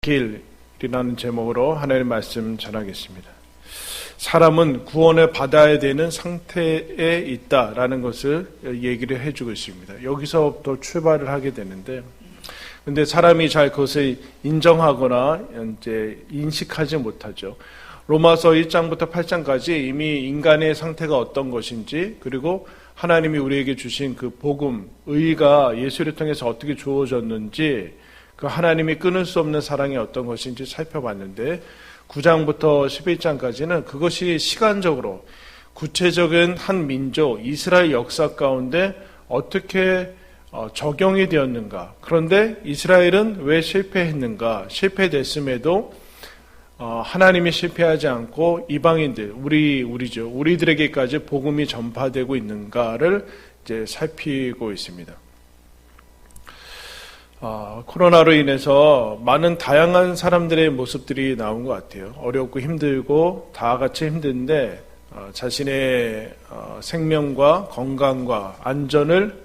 길이라는 제목으로 하나님의 말씀 전하겠습니다. 사람은 구원을 받아야 되는 상태에 있다라는 것을 얘기를 해주고 있습니다. 여기서부터 출발을 하게 되는데, 근데 사람이 잘 그것을 인정하거나 이제 인식하지 못하죠. 로마서 1장부터 8장까지 이미 인간의 상태가 어떤 것인지, 그리고 하나님이 우리에게 주신 그 복음, 의가 예수를 통해서 어떻게 주어졌는지, 그 하나님이 끊을 수 없는 사랑이 어떤 것인지 살펴봤는데, 9장부터 11장까지는 그것이 시간적으로 구체적인 한 민족, 이스라엘 역사 가운데 어떻게 적용이 되었는가. 그런데 이스라엘은 왜 실패했는가. 실패됐음에도 하나님이 실패하지 않고 이방인들, 우리들에게까지 복음이 전파되고 있는가를 이제 살피고 있습니다. 코로나로 인해서 많은 다양한 사람들의 모습들이 나온 것 같아요. 어렵고 힘들고 다 같이 힘든데 자신의 생명과 건강과 안전을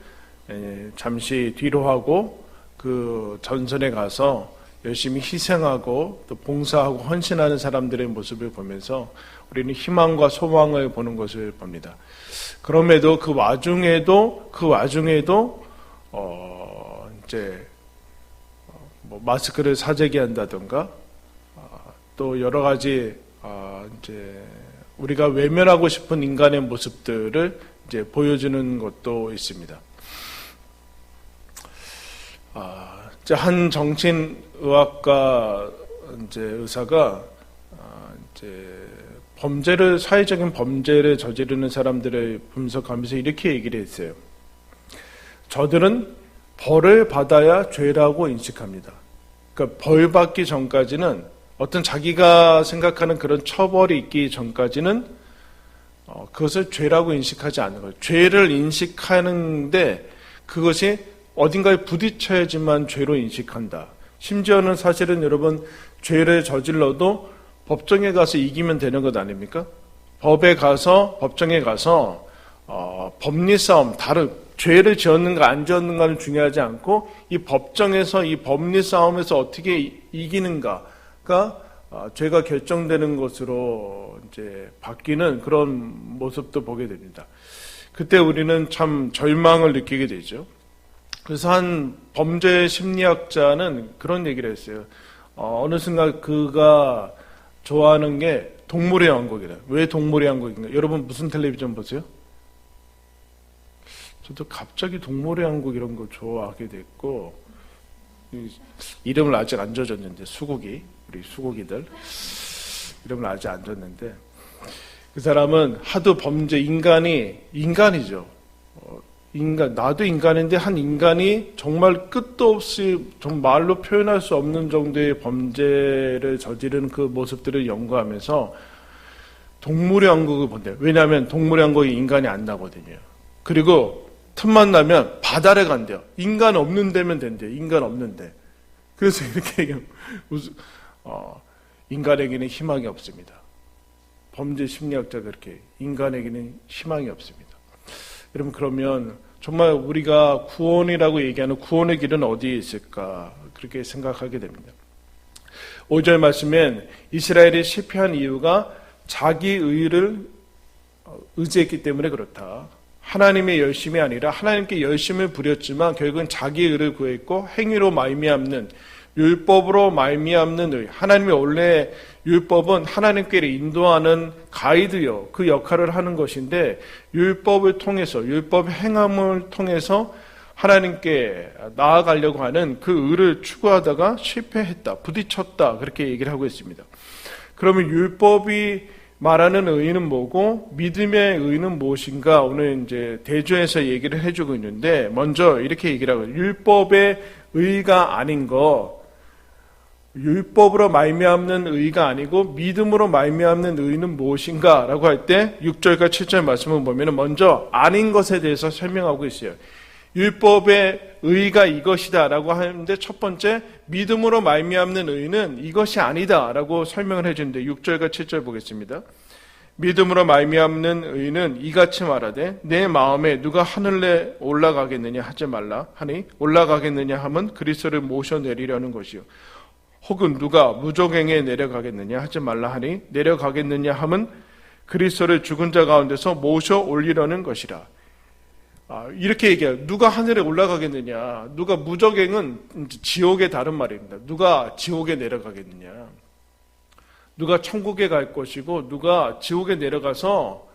잠시 뒤로 하고 그 전선에 가서 열심히 희생하고 또 봉사하고 헌신하는 사람들의 모습을 보면서 우리는 희망과 소망을 보는 것을 봅니다. 그럼에도 그 와중에도 이제 마스크를 사재기 한다던가 또 여러 가지 이제 우리가 외면하고 싶은 인간의 모습들을 이제 보여주는 것도 있습니다. 이제 한 정신의학과 이제 의사가 이제 사회적인 범죄를 저지르는 사람들을 분석하면서 이렇게 얘기를 했어요. 저들은 벌을 받아야 죄라고 인식합니다. 그러니까 벌 받기 전까지는 어떤 자기가 생각하는 그런 처벌이 있기 전까지는 그것을 죄라고 인식하지 않는 거예요. 죄를 인식하는데 그것이 어딘가에 부딪혀야지만 죄로 인식한다. 심지어는 사실은 여러분 죄를 저질러도 법정에 가서 이기면 되는 것 아닙니까? 법정에 가서 법리 싸움, 죄를 지었는가 안 지었는가는 중요하지 않고 이 법정에서 이 법리 싸움에서 어떻게 이기는가가 죄가 결정되는 것으로 이제 바뀌는 그런 모습도 보게 됩니다. 그때 우리는 참 절망을 느끼게 되죠. 그래서 한 범죄 심리학자는 그런 얘기를 했어요. 어느 순간 그가 좋아하는 게 동물의 왕국이다. 왜 동물의 왕국인가? 여러분 무슨 텔레비전 보세요? 저도 갑자기 동물의 왕국 이런 거 좋아하게 됐고, 이름을 아직 안 져줬는데, 우리 수국이들 이름을 아직 안 줬는데, 그 사람은 하도 인간이죠. 나도 인간인데 한 인간이 정말 끝도 없이 말로 표현할 수 없는 정도의 범죄를 저지르는 그 모습들을 연구하면서 동물의 왕국을 본대요. 왜냐하면 동물의 왕국에 인간이 안 나거든요. 그리고 틈만 나면 바다를 간대요. 인간 없는 데면 된대요. 인간 없는데. 그래서 이렇게 얘기하면 인간에게는 희망이 없습니다. 범죄 심리학자가 그렇게 인간에게는 희망이 없습니다. 여러분 그러면 정말 우리가 구원이라고 얘기하는 구원의 길은 어디에 있을까? 그렇게 생각하게 됩니다. 5절 말씀엔 이스라엘이 실패한 이유가 자기 의를 의지했기 때문에 그렇다. 하나님의 열심이 아니라 하나님께 열심을 부렸지만 결국은 자기 의를 구했고 행위로 말미암는 율법으로 말미암는 의. 하나님의 원래 율법은 하나님께 인도하는 가이드요. 그 역할을 하는 것인데 율법을 통해서 율법 행함을 통해서 하나님께 나아가려고 하는 그 의를 추구하다가 실패했다. 부딪혔다. 그렇게 얘기를 하고 있습니다. 그러면 율법이 말하는 의는 뭐고 믿음의 의는 무엇인가 오늘 이제 대조해서 얘기를 해주고 있는데 먼저 이렇게 얘기를 하고 율법의 의가 아닌 거 율법으로 말미암는 의가 아니고 믿음으로 말미암는 의는 무엇인가 라고 할 때 6절과 7절 말씀을 보면 먼저 아닌 것에 대해서 설명하고 있어요. 율법의 의가 이것이다 라고 하는데 첫 번째 믿음으로 말미암는 의는 이것이 아니다 라고 설명을 해주는데 6절과 7절 보겠습니다. 믿음으로 말미암는 의는 이같이 말하되 내 마음에 누가 하늘에 올라가겠느냐 하지 말라 하니 올라가겠느냐 함은 그리스도를 모셔내리려는 것이요 혹은 누가 무저갱에 내려가겠느냐 하지 말라 하니 내려가겠느냐 함은 그리스도를 죽은 자 가운데서 모셔 올리려는 것이라. 이렇게 얘기해요. 누가 하늘에 올라가겠느냐. 누가 무저갱은 지옥의 다른 말입니다. 누가 지옥에 내려가겠느냐. 누가 천국에 갈 것이고 누가 지옥에 내려가서,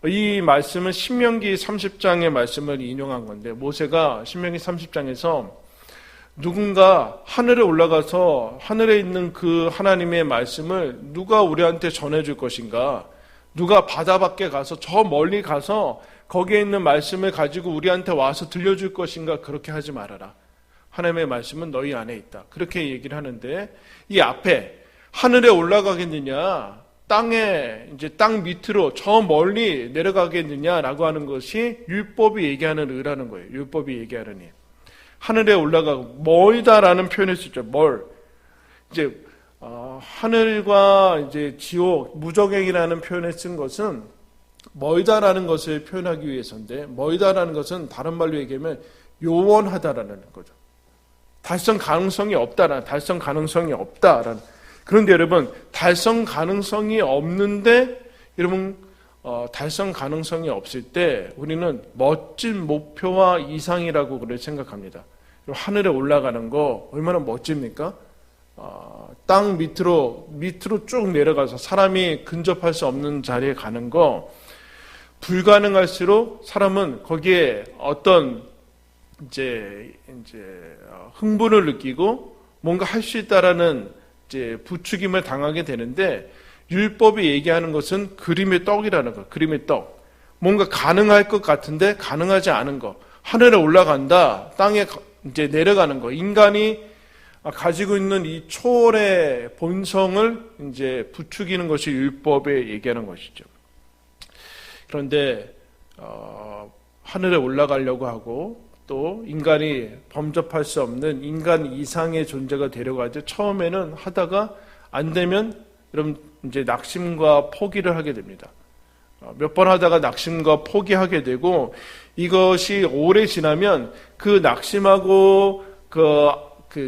이 말씀은 신명기 30장의 말씀을 인용한 건데, 모세가 신명기 30장에서 누군가 하늘에 올라가서 하늘에 있는 그 하나님의 말씀을 누가 우리한테 전해줄 것인가, 누가 바다 밖에 가서 저 멀리 가서 거기에 있는 말씀을 가지고 우리한테 와서 들려줄 것인가, 그렇게 하지 말아라. 하나님의 말씀은 너희 안에 있다. 그렇게 얘기를 하는데, 이 앞에 하늘에 올라가겠느냐, 땅 밑으로 저 멀리 내려가겠느냐라고 하는 것이 율법이 얘기하는 의라는 거예요. 율법이 얘기하는 의. 하늘에 올라가고 멀다라는 표현을 쓰죠. 멀. 이제 하늘과 이제 지옥, 무저갱이라는 표현을 쓴 것은 멀다라는 것을 표현하기 위해서인데, 멀다라는 것은 다른 말로 얘기하면 요원하다라는 거죠. 달성 가능성이 없다라는, 달성 가능성이 없다라는. 그런데 여러분, 달성 가능성이 없는데, 여러분, 달성 가능성이 없을 때 우리는 멋진 목표와 이상이라고 그를 생각합니다. 하늘에 올라가는 거 얼마나 멋집니까? 땅 밑으로 쭉 내려가서 사람이 근접할 수 없는 자리에 가는 거, 불가능할수록 사람은 거기에 어떤 이제 흥분을 느끼고 뭔가 할 수 있다라는 이제 부추김을 당하게 되는데, 율법이 얘기하는 것은 그림의 떡이라는 거. 그림의 떡. 뭔가 가능할 것 같은데 가능하지 않은 거. 하늘에 올라간다. 땅에 이제 내려가는 거. 인간이 가지고 있는 이 초월의 본성을 이제 부추기는 것이 율법에 얘기하는 것이죠. 그런데 하늘에 올라가려고 하고 또 인간이 범접할 수 없는 인간 이상의 존재가 되려고 할 때 처음에는 하다가 안 되면 여러분 이제 낙심과 포기를 하게 됩니다. 몇 번 하다가 낙심과 포기하게 되고, 이것이 오래 지나면 그 낙심하고 그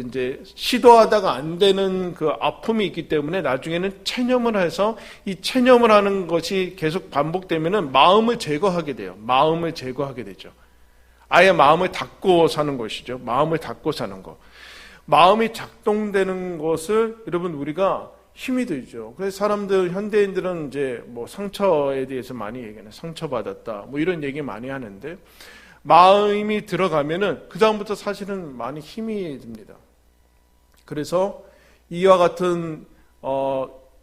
이제 시도하다가 안 되는 그 아픔이 있기 때문에 나중에는 체념을 해서, 이 체념을 하는 것이 계속 반복되면은 마음을 제거하게 돼요. 마음을 제거하게 되죠. 아예 마음을 닫고 사는 것이죠. 마음을 닫고 사는 거. 마음이 작동되는 것을 여러분 우리가 힘이 들죠. 그래서 사람들, 현대인들은 이제 뭐 상처에 대해서 많이 얘기하는, 상처받았다 뭐 이런 얘기 많이 하는데, 마음이 들어가면은 그 다음부터 사실은 많이 힘이 듭니다. 그래서 이와 같은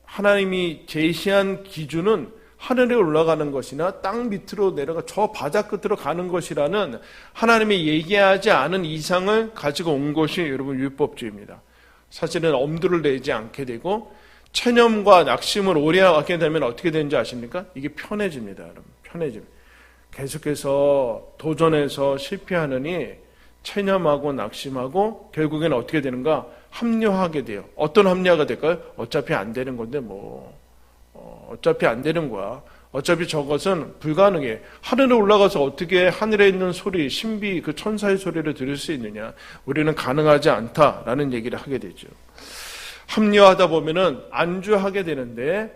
하나님이 제시한 기준은 하늘에 올라가는 것이나 땅 밑으로 내려가 저 바다 끝으로 가는 것이라는 하나님이 얘기하지 않은 이상을 가지고 온 것이 여러분 율법주의입니다. 사실은 엄두를 내지 않게 되고 체념과 낙심을 오래 하게 되면 어떻게 되는지 아십니까? 이게 편해집니다. 여러분. 편해집니다. 계속해서 도전해서 실패하느니 체념하고 낙심하고 결국에는 어떻게 되는가? 합리화하게 돼요. 어떤 합리화가 될까요? 어차피 안 되는 건데 어차피 안 되는 거야. 어차피 저것은 불가능해. 하늘에 올라가서 어떻게 하늘에 있는 소리, 신비, 그 천사의 소리를 들을 수 있느냐. 우리는 가능하지 않다라는 얘기를 하게 되죠. 합리화하다 보면은 안주하게 되는데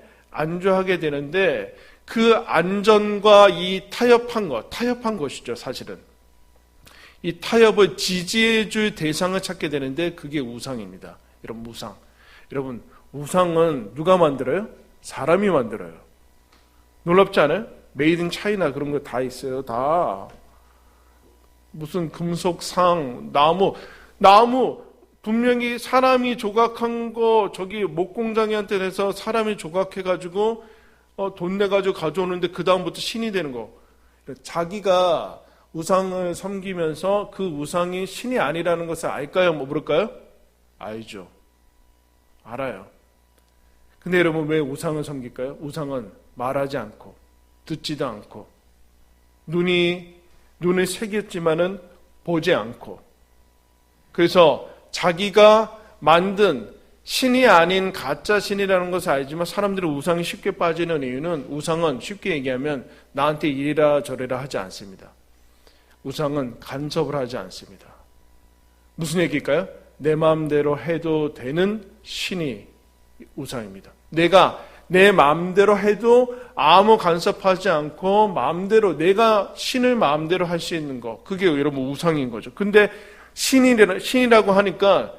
그 안전과 이 타협한 것이죠, 사실은. 이 타협을 지지해줄 대상을 찾게 되는데 그게 우상입니다. 여러분, 우상. 여러분, 우상은 누가 만들어요? 사람이 만들어요. 놀랍지 않아요? 메이드 인 차이나 그런 거 다 있어요. 다. 무슨 금속상, 나무 분명히 사람이 조각한 거 저기 목공장이한테 내서 사람이 조각해가지고 돈 내가지고 가져오는데 그 다음부터 신이 되는 거. 자기가 우상을 섬기면서 그 우상이 신이 아니라는 것을 알까요? 모를까요? 알죠. 알아요. 근데 여러분 왜 우상을 섬길까요? 우상은 말하지 않고 듣지도 않고 눈을 새겼지만은 보지 않고, 그래서 자기가 만든 신이 아닌 가짜 신이라는 것을 알지만 사람들이 우상이 쉽게 빠지는 이유는, 우상은 쉽게 얘기하면 나한테 이리라 저리라 하지 않습니다. 우상은 간섭을 하지 않습니다. 무슨 얘기일까요? 내 마음대로 해도 되는 신이 우상입니다. 내가 내 마음대로 해도 아무 간섭하지 않고 마음대로 내가 신을 마음대로 할 수 있는 거, 그게 여러분 우상인 거죠. 근데 신이라고 하니까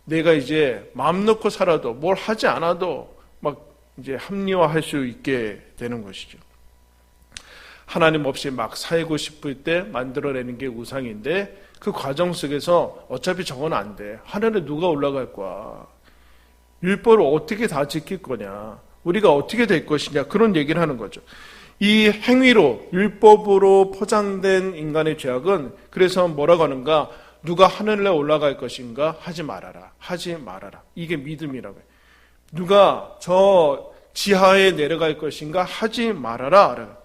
내가 이제 마음 놓고 살아도 뭘 하지 않아도 막 이제 합리화할 수 있게 되는 것이죠. 하나님 없이 막 살고 싶을 때 만들어내는 게 우상인데, 그 과정 속에서 어차피 저건 안 돼. 하늘에 누가 올라갈 거야. 율법을 어떻게 다 지킬 거냐. 우리가 어떻게 될 것이냐. 그런 얘기를 하는 거죠. 이 행위로, 율법으로 포장된 인간의 죄악은 그래서 뭐라고 하는가? 누가 하늘에 올라갈 것인가? 하지 말아라. 하지 말아라. 이게 믿음이라고 해요. 누가 저 지하에 내려갈 것인가? 하지 말아라.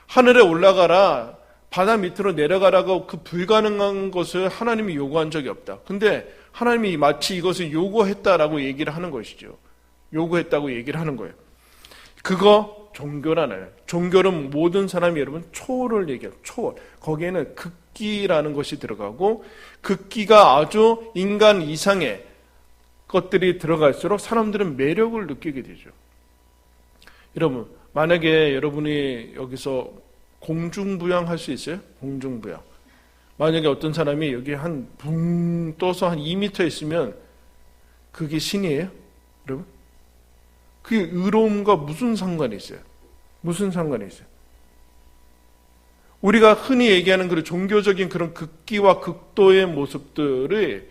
하늘에 올라가라. 바다 밑으로 내려가라고 그 불가능한 것을 하나님이 요구한 적이 없다. 근데 하나님이 마치 이것을 요구했다라고 얘기를 하는 것이죠. 요구했다고 얘기를 하는 거예요. 그거 종교라나요. 종교는 모든 사람이 여러분 초월을 얘기해요. 초월. 거기에는 극기라는 것이 들어가고, 극기가 아주 인간 이상의 것들이 들어갈수록 사람들은 매력을 느끼게 되죠. 여러분, 만약에 여러분이 여기서 공중부양할 수 있어요? 공중부양. 만약에 어떤 사람이 여기 한 붕 떠서 한 2m 있으면 그게 신이에요? 여러분? 그게 의로움과 무슨 상관이 있어요? 무슨 상관이 있어요? 우리가 흔히 얘기하는 그런 종교적인 그런 극기와 극도의 모습들이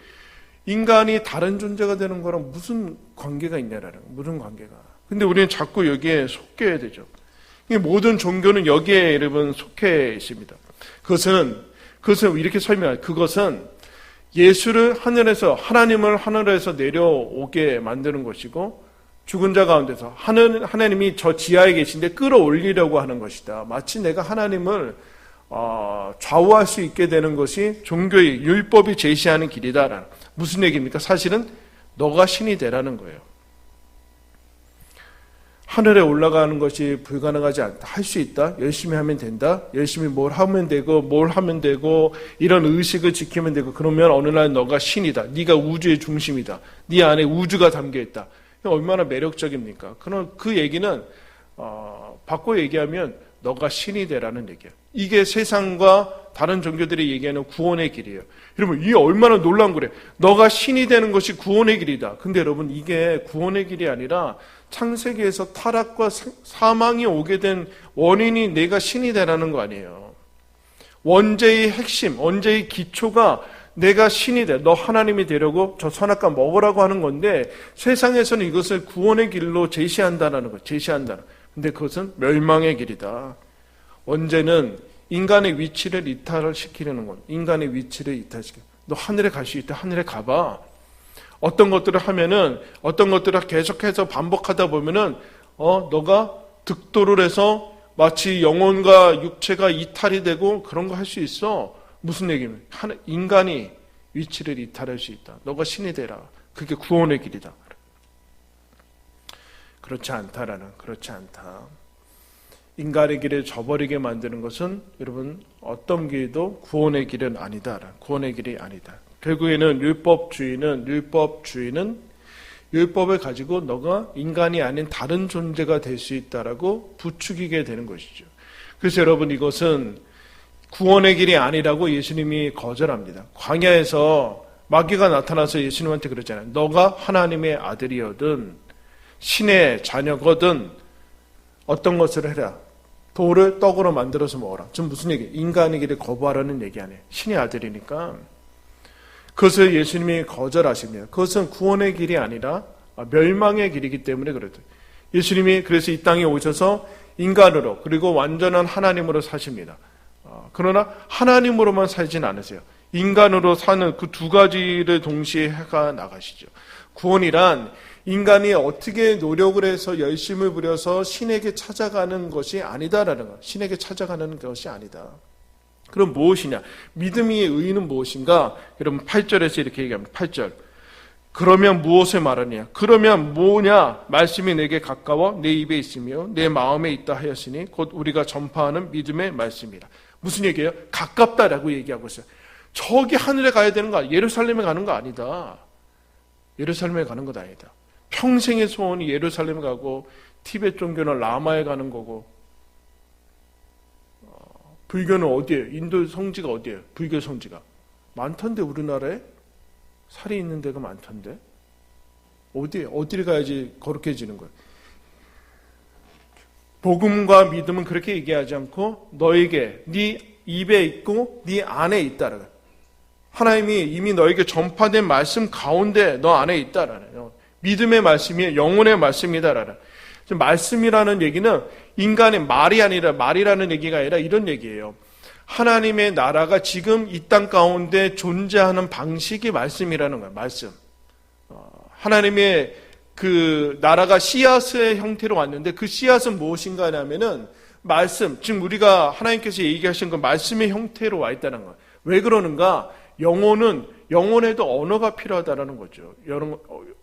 인간이 다른 존재가 되는 거랑 무슨 관계가 있냐라는 거예요. 무슨 관계가. 근데 우리는 자꾸 여기에 속해야 되죠. 모든 종교는 여기에 여러분 속해 있습니다. 그것은 이렇게 설명해요. 그것은 예수를 하나님을 하늘에서 내려오게 만드는 것이고, 죽은 자 가운데서 하나님이 저 지하에 계신데 끌어올리려고 하는 것이다. 마치 내가 하나님을 좌우할 수 있게 되는 것이 종교의 율법이 제시하는 길이다. 무슨 얘기입니까? 사실은 너가 신이 되라는 거예요. 하늘에 올라가는 것이 불가능하지 않다. 할 수 있다. 열심히 하면 된다. 열심히 뭘 하면 되고 이런 의식을 지키면 되고, 그러면 어느 날 너가 신이다. 네가 우주의 중심이다. 네 안에 우주가 담겨 있다. 얼마나 매력적입니까? 그 얘기는 바꿔 얘기하면 너가 신이 되라는 얘기야. 이게 세상과 다른 종교들이 얘기하는 구원의 길이에요. 여러분, 이게 얼마나 놀라운 거래요. 너가 신이 되는 것이 구원의 길이다. 근데 여러분, 이게 구원의 길이 아니라 창세기에서 타락과 사망이 오게 된 원인이 내가 신이 되라는 거 아니에요. 원죄의 핵심, 원죄의 기초가 내가 신이 돼. 너 하나님이 되려고 저 선악과 먹으라고 하는 건데, 세상에서는 이것을 구원의 길로 제시한다는 거, 제시한다는. 근데 그것은 멸망의 길이다. 원죄는 인간의 위치를 이탈시키려는 건, 인간의 위치를 이탈시켜. 너 하늘에 갈 수 있다. 하늘에 가봐. 어떤 것들을 하면은, 어떤 것들을 계속해서 반복하다 보면은, 너가 득도를 해서 마치 영혼과 육체가 이탈이 되고 그런 거 할 수 있어. 무슨 얘기입니까? 인간이 위치를 이탈할 수 있다. 너가 신이 되라. 그게 구원의 길이다. 그렇지 않다. 인간의 길을 저버리게 만드는 것은 여러분 어떤 길도 구원의 길은 아니다. 구원의 길이 아니다. 결국에는 율법주의는 율법을 가지고 너가 인간이 아닌 다른 존재가 될 수 있다라고 부추기게 되는 것이죠. 그래서 여러분, 이것은 구원의 길이 아니라고 예수님이 거절합니다. 광야에서 마귀가 나타나서 예수님한테 그랬잖아요. 너가 하나님의 아들이거든, 신의 자녀거든, 어떤 것을 해라. 돌을 떡으로 만들어서 먹어라. 지금 무슨 얘기예요? 인간의 길을 거부하라는 얘기 아니에요. 신의 아들이니까. 그것을 예수님이 거절하십니다. 그것은 구원의 길이 아니라 멸망의 길이기 때문에 그렇다. 예수님이 그래서 이 땅에 오셔서 인간으로, 그리고 완전한 하나님으로 사십니다. 그러나 하나님으로만 살진 않으세요. 인간으로 사는 그 두 가지를 동시에 해가 나가시죠. 구원이란 인간이 어떻게 노력을 해서 열심을 부려서 신에게 찾아가는 것이 아니다라는 것. 신에게 찾아가는 것이 아니다. 그럼 무엇이냐? 믿음의 의의는 무엇인가? 여러분 8절에서 이렇게 얘기합니다. 8절. 그러면 무엇을 말하냐? 그러면 뭐냐? 말씀이 내게 가까워 내 입에 있으며 내 마음에 있다 하였으니 곧 우리가 전파하는 믿음의 말씀이라. 무슨 얘기예요? 가깝다라고 얘기하고 있어요. 저기 하늘에 가야 되는 거 아니야. 예루살렘에 가는 거 아니다. 예루살렘에 가는 것 아니다. 평생의 소원이 예루살렘에 가고 티베트 종교는 라마에 가는 거고, 불교는 어디에요? 인도 성지가 어디에요? 불교 성지가 많던데, 우리나라에 살이 있는 데가 많던데. 어디를 가야지 거룩해지는 거예요? 복음과 믿음은 그렇게 얘기하지 않고 너에게 네 입에 있고 네 안에 있다라는 거예요. 하나님이 이미 너에게 전파된 말씀 가운데 너 안에 있다라는 거예요. 믿음의 말씀이 영혼의 말씀이다라는 거예요. 말씀이라는 얘기는 인간의 말이 아니라, 말이라는 얘기가 아니라 이런 얘기예요. 하나님의 나라가 지금 이 땅 가운데 존재하는 방식이 말씀이라는 거예요. 말씀. 하나님의 그 나라가 씨앗의 형태로 왔는데 그 씨앗은 무엇인가 하면은 말씀, 지금 우리가 하나님께서 얘기하신 그 말씀의 형태로 와 있다는 거예요. 왜 그러는가? 영혼에도 언어가 필요하다는 거죠.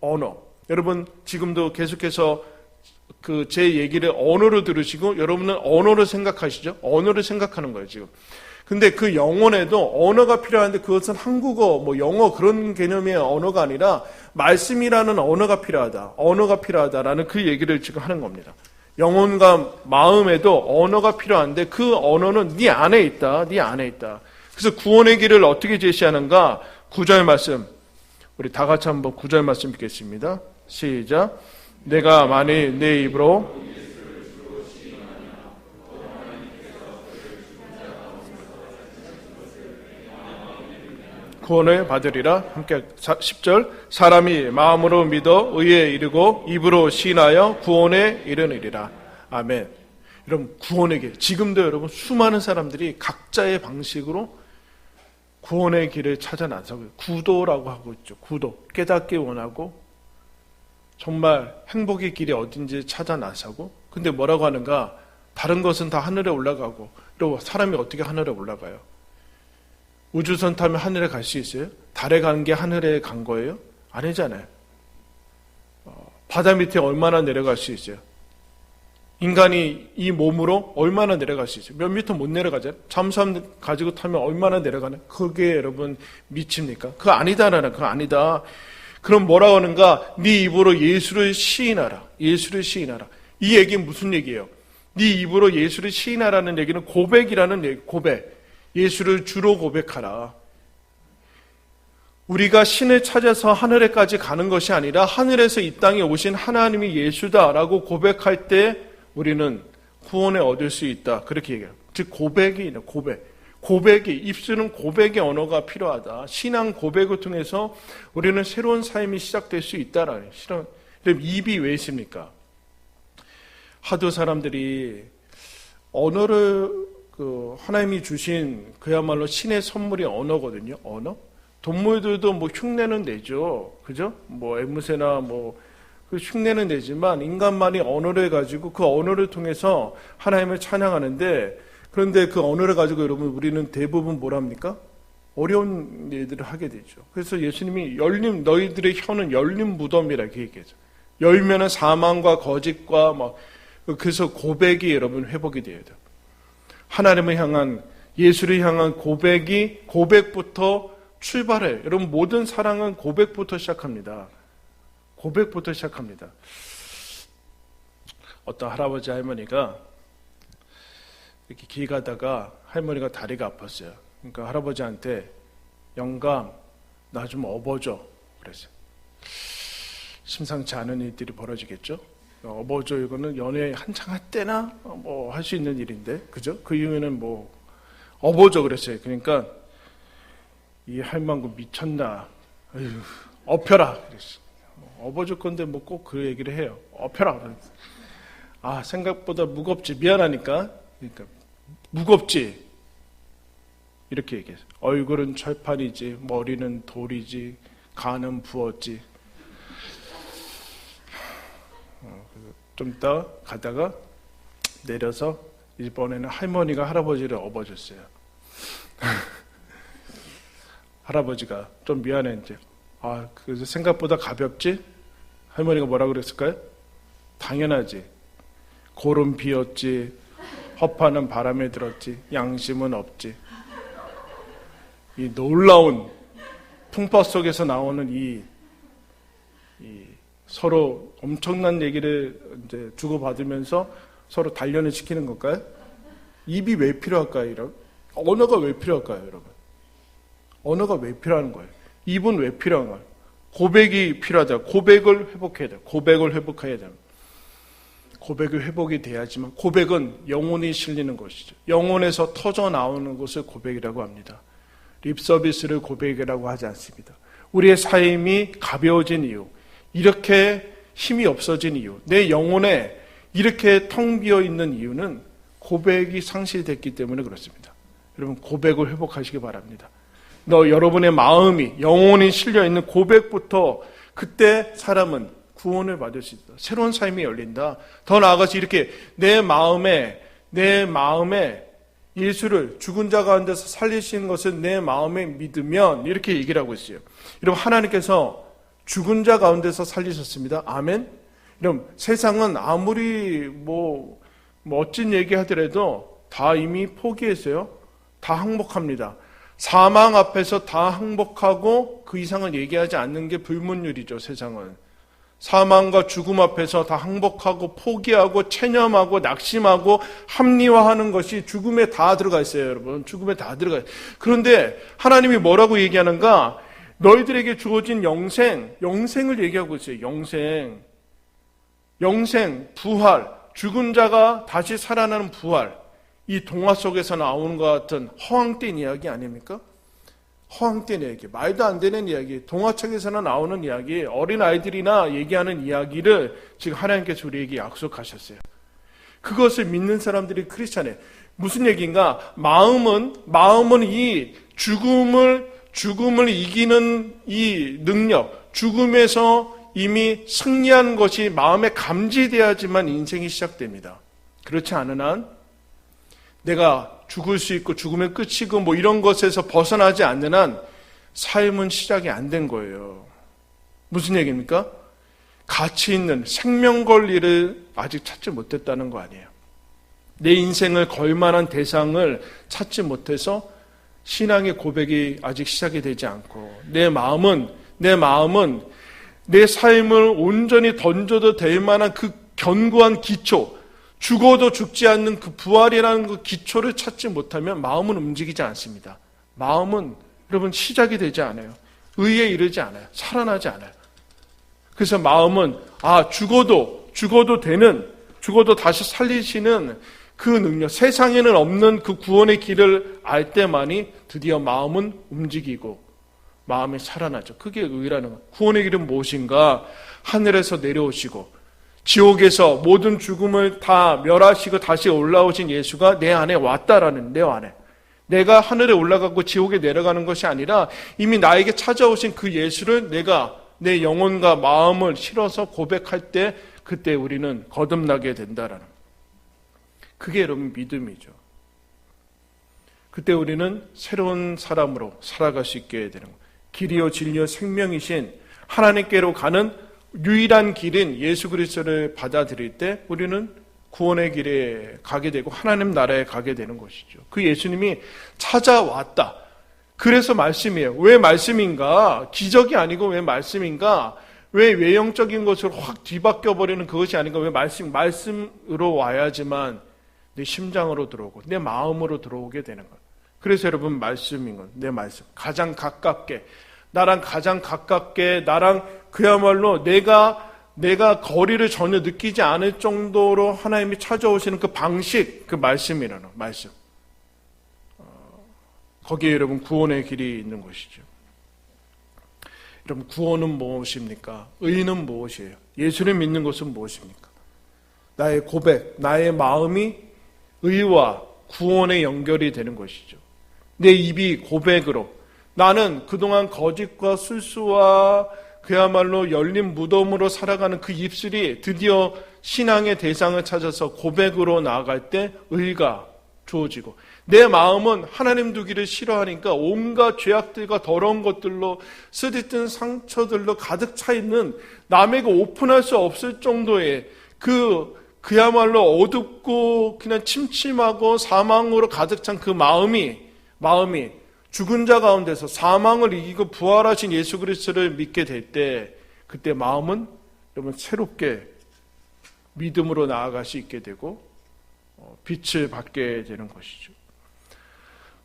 언어. 여러분 지금도 계속해서 그 제 얘기를 언어로 들으시고 여러분은 언어로 생각하시죠? 언어를 생각하는 거예요, 지금. 근데 그 영혼에도 언어가 필요한데 그것은 한국어, 뭐 영어 그런 개념의 언어가 아니라 말씀이라는 언어가 필요하다. 언어가 필요하다라는 그 얘기를 지금 하는 겁니다. 영혼과 마음에도 언어가 필요한데 그 언어는 네 안에 있다. 네 안에 있다. 그래서 구원의 길을 어떻게 제시하는가? 9절 말씀. 우리 다 같이 한번 9절 말씀 읽겠습니다. 시작. 내가 만일 내 입으로 구원을 받으리라. 함께 10절. 사람이 마음으로 믿어 의에 이르고 입으로 시인하여 구원에 이르느니라. 아멘. 여러분 구원의 길. 지금도 여러분 수많은 사람들이 각자의 방식으로 구원의 길을 찾아 나서고 구도라고 하고 있죠. 구도. 깨닫기 원하고 정말 행복의 길이 어딘지 찾아 나서고, 근데 뭐라고 하는가? 다른 것은 다 하늘에 올라가고, 또 사람이 어떻게 하늘에 올라가요? 우주선 타면 하늘에 갈 수 있어요? 달에 가는 게 하늘에 간 거예요? 아니잖아요. 바다 밑에 얼마나 내려갈 수 있어요? 인간이 이 몸으로 얼마나 내려갈 수 있어요? 몇 미터 못 내려가잖아요. 잠수함 가지고 타면 얼마나 내려가나? 그게 여러분 미칩니까? 그거 아니다라는, 그거 아니다. 그럼 뭐라고 하는가? 네 입으로 예수를 시인하라. 예수를 시인하라. 이 얘기는 무슨 얘기예요? 네 입으로 예수를 시인하라는 얘기는 고백이라는 얘기, 고백. 예수를 주로 고백하라. 우리가 신을 찾아서 하늘에까지 가는 것이 아니라 하늘에서 이 땅에 오신 하나님이 예수다라고 고백할 때 우리는 구원을 얻을 수 있다. 그렇게 얘기해요. 즉 고백이 있는 고백. 고백이, 입술은 고백의 언어가 필요하다. 신앙 고백을 통해서 우리는 새로운 삶이 시작될 수 있다라는. 그럼 입이 왜 있습니까? 하도 사람들이 언어를 하나님이 주신 그야말로 신의 선물이 언어거든요. 언어. 동물들도 뭐 흉내는 내죠. 그죠? 뭐 앵무새나 뭐 그 흉내는 내지만 인간만이 언어를 가지고 그 언어를 통해서 하나님을 찬양하는데, 그런데 그 언어를 가지고 여러분 우리는 대부분 뭐랍니까? 어려운 일들을 하게 되죠. 그래서 예수님이 너희들의 혀는 열린 무덤이라 이렇게 얘기하죠. 열면은 사망과 거짓과 막, 그래서 고백이 여러분 회복이 돼야 돼요. 하나님을 향한, 예수를 향한 고백부터 출발해. 여러분 모든 사랑은 고백부터 시작합니다. 고백부터 시작합니다. 어떤 할아버지 할머니가 이렇게 길 가다가 할머니가 다리가 아팠어요. 그러니까 할아버지한테 영감 나 좀 업어줘 그랬어요. 심상치 않은 일들이 벌어지겠죠. 업어줘 이거는 연애 한창 할 때나 뭐 할 수 있는 일인데, 그죠? 그 이후에는 뭐 업어줘 그랬어요. 그러니까 이 할망구 미쳤나? 에휴, 업혀라 그랬어. 업어줄 건데 뭐 꼭 그 얘기를 해요. 업혀라. 아 생각보다 무겁지. 미안하니까. 그러니까 무겁지. 이렇게 얘기해서 얼굴은 철판이지, 머리는 돌이지, 간은 부었지. 좀 이따 가다가 내려서 이번에는 할머니가 할아버지를 업어줬어요. 할아버지가 좀 미안했는데, 아, 그래서 생각보다 가볍지? 할머니가 뭐라 그랬을까요? 당연하지. 골은 비었지, 허파는 바람에 들었지, 양심은 없지. 이 놀라운 풍파 속에서 나오는 이 서로 엄청난 얘기를 이제 주고받으면서 서로 단련을 시키는 걸까요? 입이 왜 필요할까요? 이런 언어가 왜 필요할까요, 여러분? 언어가 왜 필요한 거예요? 입은 왜 필요한 거예요? 고백이 필요하다. 고백을 회복해야 돼요. 고백을 회복해야 돼요. 고백이 회복이 돼야지만 고백은 영혼이 실리는 것이죠. 영혼에서 터져 나오는 것을 고백이라고 합니다. 립 서비스를 고백이라고 하지 않습니다. 우리의 삶이 가벼워진 이유, 이렇게 힘이 없어진 이유, 내 영혼에 이렇게 텅 비어 있는 이유는 고백이 상실됐기 때문에 그렇습니다. 여러분 고백을 회복하시기 바랍니다. 여러분의 마음이 영혼이 실려 있는 고백부터 그때 사람은 구원을 받을 수 있다. 새로운 삶이 열린다. 더 나아가서 이렇게 내 마음에 예수를 죽은 자 가운데서 살리신 것을 내 마음에 믿으면 이렇게 얘기를 하고 있어요. 여러분 하나님께서 죽은 자 가운데서 살리셨습니다. 아멘. 여러분 세상은 아무리 멋진 얘기 하더라도 다 이미 포기했어요. 다 항복합니다. 사망 앞에서 다 항복하고 그 이상은 얘기하지 않는 게 불문율이죠. 세상은 사망과 죽음 앞에서 다 항복하고 포기하고 체념하고 낙심하고 합리화하는 것이 죽음에 다 들어가 있어요. 여러분 죽음에 다 들어가 있어요. 그런데 하나님이 뭐라고 얘기하는가? 너희들에게 주어진 영생을 얘기하고 있어요. 영생, 부활, 죽은 자가 다시 살아나는 부활. 이 동화 속에서 나오는 것 같은 허황된 이야기 아닙니까? 허황된 이야기, 말도 안 되는 이야기, 동화책에서나 나오는 이야기, 어린아이들이나 얘기하는 이야기를 지금 하나님께서 우리에게 약속하셨어요. 그것을 믿는 사람들이 크리스찬이에요. 무슨 얘기인가? 마음은 이 죽음을 이기는 이 능력, 죽음에서 이미 승리한 것이 마음에 감지돼야지만 인생이 시작됩니다. 그렇지 않은 한 내가 죽을 수 있고 죽으면 끝이고 이런 것에서 벗어나지 않는 한 삶은 시작이 안 된 거예요. 무슨 얘기입니까? 가치 있는 생명 권리를 아직 찾지 못했다는 거 아니에요. 내 인생을 걸 만한 대상을 찾지 못해서 신앙의 고백이 아직 시작이 되지 않고 내 마음은 내 삶을 온전히 던져도 될 만한 그 견고한 기초, 죽어도 죽지 않는 그 부활이라는 그 기초를 찾지 못하면 마음은 움직이지 않습니다. 마음은 여러분 시작이 되지 않아요. 의에 이르지 않아요. 살아나지 않아요. 그래서 마음은 죽어도 다시 살리시는 그 능력, 세상에는 없는 그 구원의 길을 알 때만이 드디어 마음은 움직이고 마음이 살아나죠. 그게 의라는 거예요. 구원의 길은 무엇인가? 하늘에서 내려오시고 지옥에서 모든 죽음을 다 멸하시고 다시 올라오신 예수가 내 안에 왔다라는, 내 안에. 내가 하늘에 올라가고 지옥에 내려가는 것이 아니라 이미 나에게 찾아오신 그 예수를 내가 내 영혼과 마음을 실어서 고백할 때 그때 우리는 거듭나게 된다라는. 그게 여러분 믿음이죠. 그때 우리는 새로운 사람으로 살아갈 수 있게 되는 거예요. 길이요 진리요 생명이신 하나님께로 가는 유일한 길인 예수 그리스도를 받아들일 때 우리는 구원의 길에 가게 되고 하나님 나라에 가게 되는 것이죠. 그 예수님이 찾아왔다. 그래서 말씀이에요. 왜 말씀인가? 기적이 아니고 왜 말씀인가? 왜 외형적인 것으로 확 뒤바뀌어버리는 그것이 아닌가? 왜 말씀으로 와야지만 내 심장으로 들어오고 내 마음으로 들어오게 되는 것. 그래서 여러분 말씀인 건 내 말씀. 가장 가깝게 나랑 그야말로 내가 거리를 전혀 느끼지 않을 정도로 하나님이 찾아오시는 그 방식, 그 말씀이라는 말씀. 거기에 여러분 구원의 길이 있는 것이죠. 여러분 구원은 무엇입니까? 의는 무엇이에요? 예수를 믿는 것은 무엇입니까? 나의 고백, 나의 마음이 의와 구원에 연결이 되는 것이죠. 내 입이 고백으로 나는 그동안 거짓과 술수와 그야말로 열린 무덤으로 살아가는 그 입술이 드디어 신앙의 대상을 찾아서 고백으로 나아갈 때 의가 주어지고 내 마음은 하나님 두기를 싫어하니까 온갖 죄악들과 더러운 것들로 쓰디뜬 상처들로 가득 차 있는 남에게 오픈할 수 없을 정도의 그야말로 어둡고 그냥 침침하고 사망으로 가득 찬 그 마음이 죽은 자 가운데서 사망을 이기고 부활하신 예수 그리스도를 믿게 될 때 그때 마음은 여러분 새롭게 믿음으로 나아갈 수 있게 되고 빛을 받게 되는 것이죠.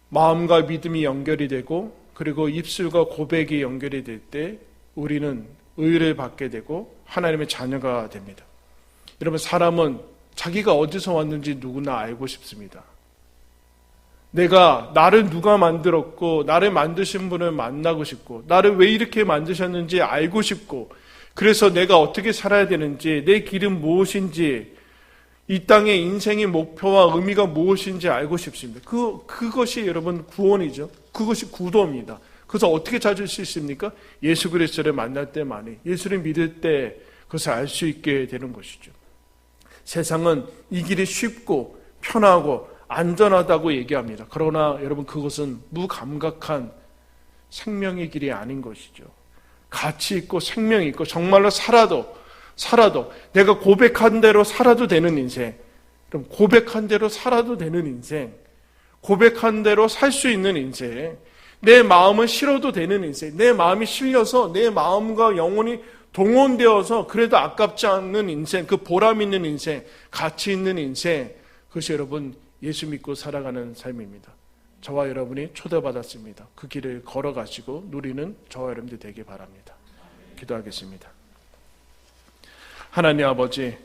마음과 믿음이 연결이 되고 그리고 입술과 고백이 연결이 될 때 우리는 의를 받게 되고 하나님의 자녀가 됩니다. 여러분, 사람은 자기가 어디서 왔는지 누구나 알고 싶습니다. 나를 누가 만들었고 나를 만드신 분을 만나고 싶고 나를 왜 이렇게 만드셨는지 알고 싶고 그래서 내가 어떻게 살아야 되는지 내 길은 무엇인지 이 땅의 인생의 목표와 의미가 무엇인지 알고 싶습니다. 그것이 여러분 구원이죠. 그것이 구도입니다. 그래서 어떻게 찾을 수 있습니까? 예수 그리스도를 만날 때만이, 예수를 믿을 때 그것을 알 수 있게 되는 것이죠. 세상은 이 길이 쉽고 편하고 안전하다고 얘기합니다. 그러나 여러분 그것은 무감각한 생명의 길이 아닌 것이죠. 가치 있고 생명이 있고 정말로 살아도 내가 고백한 대로 살아도 되는 인생, 그럼 고백한 대로 살아도 되는 인생, 고백한 대로 살 수 있는 인생, 내 마음을 실어도 되는 인생, 내 마음이 실려서 내 마음과 영혼이 동원되어서 그래도 아깝지 않는 인생, 그 보람 있는 인생, 가치 있는 인생, 그것이 여러분 예수 믿고 살아가는 삶입니다. 저와 여러분이 초대받았습니다. 그 길을 걸어가시고 누리는 저와 여러분들 되길 바랍니다. 기도하겠습니다. 하나님 아버지,